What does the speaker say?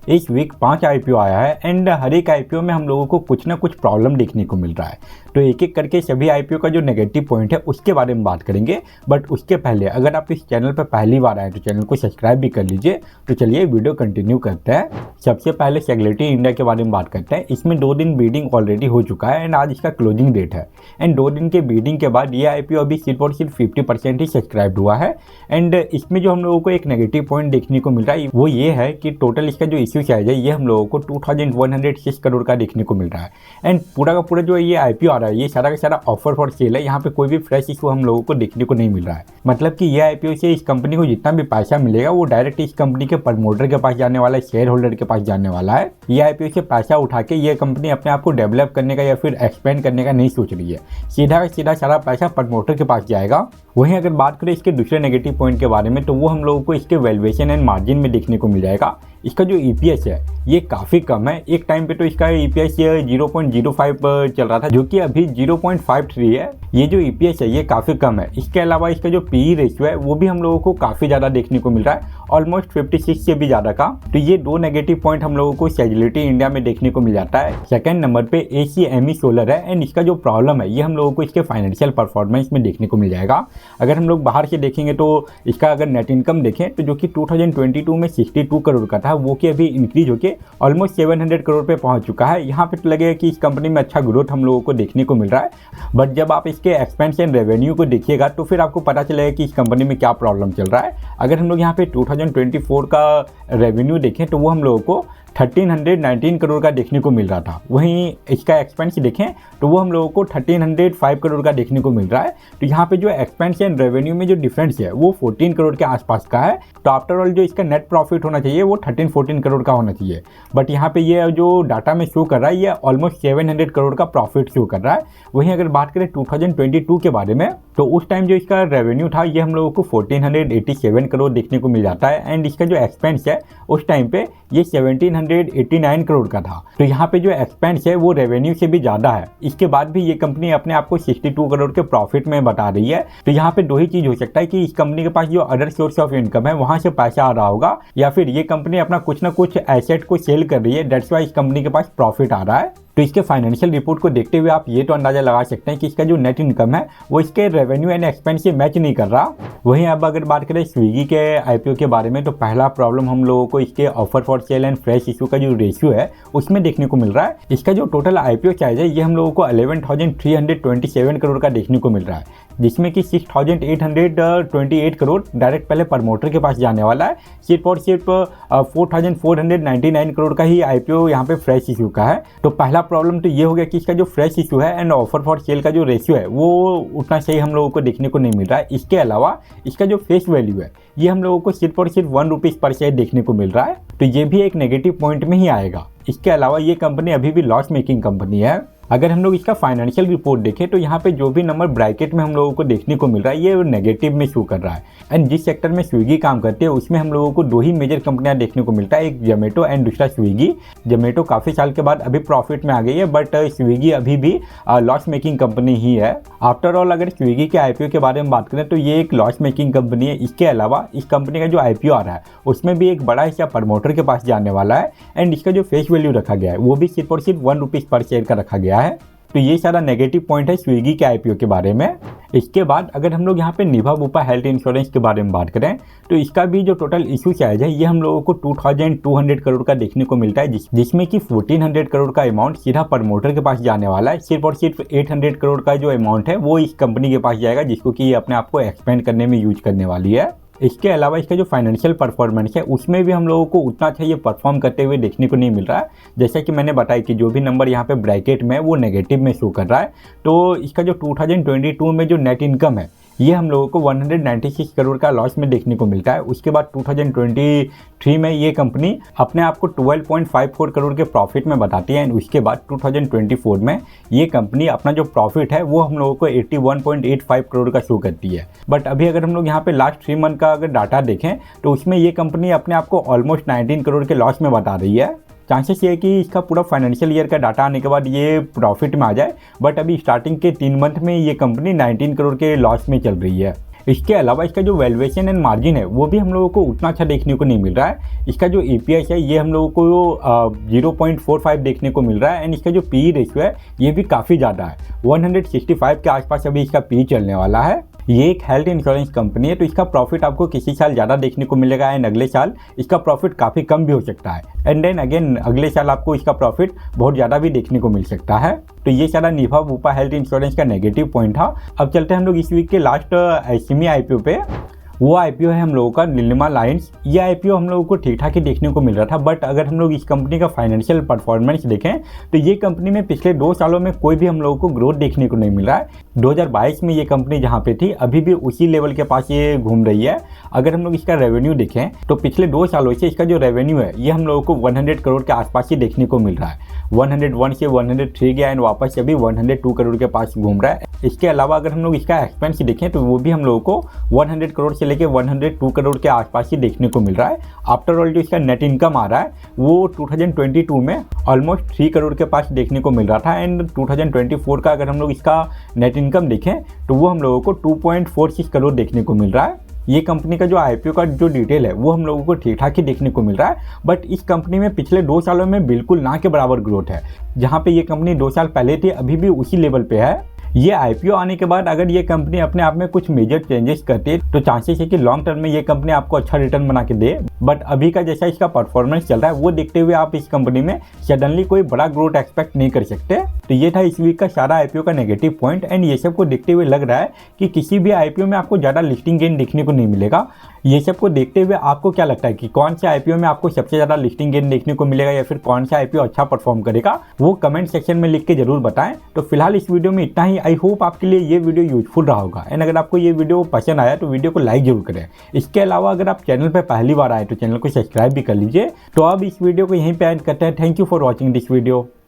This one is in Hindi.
इस वीक 5 आईपीओ आया है एंड हर एक आईपीओ में हम लोगों को कुछ ना कुछ प्रॉब्लम देखने को मिल रहा है। तो एक एक करके सभी आईपीओ का जो नेगेटिव पॉइंट है उसके बारे में बात करेंगे। बट उसके पहले अगर आप इस चैनल पर पहली बार आए तो चैनल को सब्सक्राइब भी कर लीजिए। तो चलिए वीडियो कंटिन्यू करते हैं। सबसे पहले सेगलिटी इंडिया के बारे में बात करते हैं। इसमें 2 दिन बीडिंग ऑलरेडी हो चुका है एंड आज इसका क्लोजिंग डेट है। एंड 2 दिन के बीडिंग के बाद ये आईपीओ अभी सिर्फ और सिर्फ 50% ही सब्सक्राइब हुआ है। एंड इसमें जो हम लोगों को एक नेगेटिव पॉइंट देखने को मिल रहा है वो ये है कि टोटल इसका जो इश्यू साइज है ये हम लोगों को 2106 करोड़ का देखने को मिल रहा है। एंड पूरा का पूरा जो ये आईपीओ आ रहा है ये सारा का सारा ऑफर फॉर सेल है। यहाँ पे कोई भी फ्रेश इशू हम लोगों को देखने को नहीं मिल रहा है। मतलब कि ये आईपीओ से इस कंपनी को जितना भी पैसा मिलेगा वो डायरेक्ट इस कंपनी के प्रमोटर के पास जाने वाला है, शेयर होल्डर के पास जाने वाला है। ये आईपीओ से पैसा उठा के ये कंपनी अपने आप को डेवलप करने का या फिर एक्सपेंड करने का नहीं सोच रही है। सीधा का सीधा सारा पैसा प्रमोटर के पास जाएगा। वहीं अगर बात करें इसके दूसरे नेगेटिव पॉइंट के बारे में तो वो हम लोगों को इसके वैल्यूएशन एंड मार्जिन में देखने को मिल जाएगा। इसका जो ईपीएस है ये काफ़ी कम है। एक टाइम पे तो इसका ईपीएस 0.05 चल रहा था जो कि अभी 0.53 है। ये जो ईपीएस है ये काफ़ी कम है। इसके अलावा इसका जो पीई रेशियो है वो भी हम लोगों को काफ़ी ज़्यादा देखने को मिल रहा है, ऑलमोस्ट 56 से भी ज़्यादा का। तो ये 2 नेगेटिव पॉइंट हम लोगों को सेगलिटी इंडिया में देखने को मिल जाता है। सेकेंड नंबर पे ACME सोलर है एंड इसका जो प्रॉब्लम है ये हम लोगों को इसके फाइनेंशियल परफॉर्मेंस में देखने को मिल जाएगा। अगर हम लोग बाहर से देखेंगे तो इसका अगर नेट इनकम देखें तो जो कि 2022 में 62 करोड़ का था वो कि अभी इंक्रीज होकर ऑलमोस्ट 700 करोड़ पे पहुंच चुका है। यहाँ पे तो लगेगा कि इस कंपनी में अच्छा ग्रोथ हम लोगों को देखने को मिल रहा है। बट जब आप इसके एक्सपेंशन रेवेन्यू को देखिएगा तो फिर आपको पता चलेगा कि इस कंपनी में क्या प्रॉब्लम चल रहा है। अगर हम लोग यहाँ पे 2024 का रेवेन्यू देखें तो वो हम लोगों को 1319 करोड़ का देखने को मिल रहा था। वहीं इसका एक्सपेंस देखें तो वो हम लोगों को 1305 करोड़ का देखने को मिल रहा है। तो यहाँ पे जो एक्सपेंस एंड रेवेन्यू में जो डिफरेंस है वो 14 करोड़ के आसपास का है। तो आफ्टर ऑल जो इसका नेट प्रॉफिट होना चाहिए वो 13-14 करोड़ का होना चाहिए। बट यहाँ पे ये जो डाटा में शो कर रहा है ये ऑलमोस्ट 700 करोड़ का प्रॉफिट शो कर रहा है। वहीं अगर बात करें 2022 के बारे में तो उस टाइम जो इसका रेवेन्यू था ये हम लोगों को 1487 करोड़ देखने को मिल जाता है। एंड इसका जो एक्सपेंस है उस टाइम पे ये 1789 करोड़ का था। तो यहाँ पे जो एक्सपेंस है वो रेवेन्यू से भी ज़्यादा है। इसके बाद भी ये कंपनी अपने आप को 62 करोड़ के प्रॉफिट में बता रही है। तो यहाँ पे 2 ही चीज़ हो सकता है कि इस कंपनी के पास जो अदर सोर्स ऑफ इनकम है वहाँ से पैसा आ रहा होगा या फिर ये कंपनी अपना कुछ ना कुछ एसेट को सेल कर रही है, दैट्स वाई इस कंपनी के पास प्रॉफिट आ रहा है। तो इसके फाइनेंशियल रिपोर्ट को देखते हुए आप ये तो अंदाजा लगा सकते हैं कि इसका जो नेट इनकम है वो इसके रेवेन्यू एंड एक्सपेंस से मैच नहीं कर रहा। वहीं अब अगर बात करें स्विगी के आईपीओ के बारे में तो पहला प्रॉब्लम हम लोगों को इसके offer for sale and fresh issue का जो रेशियो है उसमें देखने को मिल रहा है। इसका जो टोटल आईपीओ साइज है ये हम लोगों को 11,327 करोड़ का देखने को मिल रहा है, जिसमें कि 6,828 करोड़ डायरेक्ट पहले प्रमोटर के पास जाने वाला है। सिर्फ और सिर्फ 4,499 करोड़ का ही आईपीओ यहाँ पे फ्रेश इशू का है। तो पहला प्रॉब्लम तो ये हो गया कि इसका जो फ्रेश इशू है एंड ऑफर फॉर सेल का जो रेशियो है वो उतना सही हम लोगों को देखने को नहीं मिल रहा है। इसके अलावा इसका जो फेस वैल्यू है ये हम लोगों को सिर्फ और सिर्फ 1 रुपीज़ पर शेयर देखने को मिल रहा है। तो ये भी एक नेगेटिव पॉइंट में ही आएगा। इसके अलावा ये कंपनी अभी भी लॉस मेकिंग कंपनी है। अगर हम लोग इसका फाइनेंशियल रिपोर्ट देखें तो यहाँ पे जो भी नंबर ब्रैकेट में हम लोगों को देखने को मिल रहा है ये नेगेटिव में शो कर रहा है। एंड जिस सेक्टर में स्विगी काम करती है उसमें हम लोगों को 2 ही मेजर कंपनियां देखने को मिलता है, एक जोमेटो एंड दूसरा स्विगी। जोमेटो काफ़ी साल के बाद अभी प्रॉफिट में आ गई है बट स्विगी अभी भी लॉस मेकिंग कंपनी ही है। आफ्टर ऑल अगर स्विगी के आईपीओ के बारे में बात करें तो ये एक लॉस मेकिंग कंपनी है। इसके अलावा इस कंपनी का जो आईपीओ आ रहा है उसमें भी एक बड़ा हिस्सा प्रमोटर के पास जाने वाला है। एंड इसका जो फेस वैल्यू रखा गया है वो भी सिर्फ और सिर्फ 1 रुपीज़ पर शेयर का रखा गया है। तो ये सारा नेगेटिव पॉइंट है स्विगी के आईपीओ के बारे में। इसके बाद अगर हम लोग यहाँ पे निभा बुपा हेल्थ इंश्योरेंस के बारे में बात करें तो इसका भी जो टोटल इशू साइज है ये हम लोगों को 2200 करोड़ का देखने को मिलता है, जिसमें कि 1400 करोड़ का अमाउंट सीधा प्रमोटर के पास जाने वाला है। सिर्फ और सिर्फ 800 करोड़ का जो अमाउंट है वो इस कंपनी के पास जाएगा जिसको कि ये अपने आप को एक्सपेंड करने में यूज करने वाली है। इसके अलावा इसका जो फाइनेंशियल परफॉर्मेंस है उसमें भी हम लोगों को उतना अच्छा ये परफॉर्म करते हुए देखने को नहीं मिल रहा है। जैसा कि मैंने बताया कि जो भी नंबर यहाँ पे ब्रैकेट में वो नेगेटिव में शो कर रहा है। तो इसका जो 2022 में जो नेट इनकम है ये हम लोगों को 196 करोड़ का लॉस में देखने को मिलता है। उसके बाद 2023 में ये कंपनी अपने आप को 12.54 करोड़ के प्रॉफिट में बताती है। एंड उसके बाद 2024 में ये कंपनी अपना जो प्रॉफिट है वो हम लोगों को 81.85 करोड़ का शो करती है। बट अभी अगर हम लोग यहाँ पे लास्ट 3 मंथ का अगर डाटा देखें तो उसमें ये कंपनी अपने आप को ऑलमोस्ट 19 करोड़ के लॉस में बता रही है। चांसेस ये है कि इसका पूरा फाइनेंशियल ईयर का डाटा आने के बाद ये प्रॉफिट में आ जाए, बट अभी स्टार्टिंग के 3 मंथ में ये कंपनी 19 करोड़ के लॉस में चल रही है। इसके अलावा इसका जो वैल्यूएशन एंड मार्जिन है वो भी हम लोगों को उतना अच्छा देखने को नहीं मिल रहा है। इसका जो EPS है ये हम लोगों को 0.45 देखने को मिल रहा है एंड इसका जो PE रेशियो है ये भी काफ़ी ज़्यादा है, 165 के आसपास अभी इसका PE चलने वाला है। ये एक हेल्थ इंश्योरेंस कंपनी है, तो इसका प्रॉफिट आपको किसी साल ज़्यादा देखने को मिलेगा एंड अगले साल इसका प्रॉफिट काफ़ी कम भी हो सकता है एंड देन अगेन अगले साल आपको इसका प्रॉफिट बहुत ज़्यादा भी देखने को मिल सकता है। तो ये सारा निभा वूपा हेल्थ इंश्योरेंस का नेगेटिव पॉइंट था। अब चलते हैं हम लोग इस वीक के लास्ट SME IPO पे। वो IPO है हम लोगों का नीलिमा लाइन्स। ये IPO हम लोगों को ठीक ठाक ही देखने को मिल रहा था, बट अगर हम लोग इस कंपनी का फाइनेंशियल परफॉर्मेंस देखें तो ये कंपनी में पिछले 2 सालों में कोई भी हम लोगों को ग्रोथ देखने को नहीं मिल रहा है। 2022 में ये कंपनी जहाँ पे थी अभी भी उसी लेवल के पास ये घूम रही है। अगर हम लोग इसका रेवेन्यू देखें तो पिछले 2 सालों से इसका जो रेवेन्यू है ये हम लोगों को 100 करोड़ के आसपास ही देखने को मिल रहा है। 101 से 103 गया एंड वापस से अभी 102 करोड़ के पास घूम रहा है। इसके अलावा अगर हम लोग इसका एक्सपेंस देखें तो वो भी हम लोगों को 100 करोड़ से लेके 102 करोड़ के आसपास ही देखने को मिल रहा है। आफ्टर ऑल जो इसका नेट इनकम आ रहा है वो 2022 में ऑलमोस्ट 3 करोड़ के पास देखने को मिल रहा था एंड 2024 का अगर हम लोग इसका नेट इनकम देखें तो वो हम लोगों को 2.46 करोड़ देखने को मिल रहा है। ये कंपनी का जो IPO का जो डिटेल है वो हम लोगों को ठीक ठाक ही देखने को मिल रहा है, बट इस कंपनी में पिछले 2 सालों में बिल्कुल ना के बराबर ग्रोथ है। जहाँ पे ये कंपनी 2 साल पहले थी अभी भी उसी लेवल पे है। ये IPO आने के बाद अगर ये कंपनी अपने आप में कुछ मेजर चेंजेस करती है तो चांसेस है कि लॉन्ग टर्म में ये कंपनी आपको अच्छा रिटर्न बना के दे, बट अभी का जैसा इसका परफॉर्मेंस चल रहा है वो देखते हुए आप इस कंपनी में सडनली कोई बड़ा ग्रोथ एक्सपेक्ट नहीं कर सकते। तो ये था इस वीक का सारा IPO का नेगेटिव पॉइंट एंड ये सब को देखते हुए लग रहा है कि किसी भी IPO में आपको ज़्यादा लिस्टिंग गेन देखने को नहीं मिलेगा। ये सब को देखते हुए आपको क्या लगता है कि कौन से IPO में आपको सबसे ज़्यादा लिस्टिंग गेन देखने को मिलेगा या फिर कौन सा IPO अच्छा परफॉर्म करेगा, वो कमेंट सेक्शन में लिख के जरूर बताएं। तो फिलहाल इस वीडियो में इतना ही। आई होप आपके लिए ये वीडियो यूजफुल रहा होगा एंड अगर आपको ये वीडियो पसंद आया तो वीडियो को लाइक जरूर करें। इसके अलावा अगर आप चैनल पर पहली बार आए तो चैनल को सब्सक्राइब भी कर लीजिए। तो अब इस वीडियो को यहीं पे एंड करते हैं। Thank you for watching this video.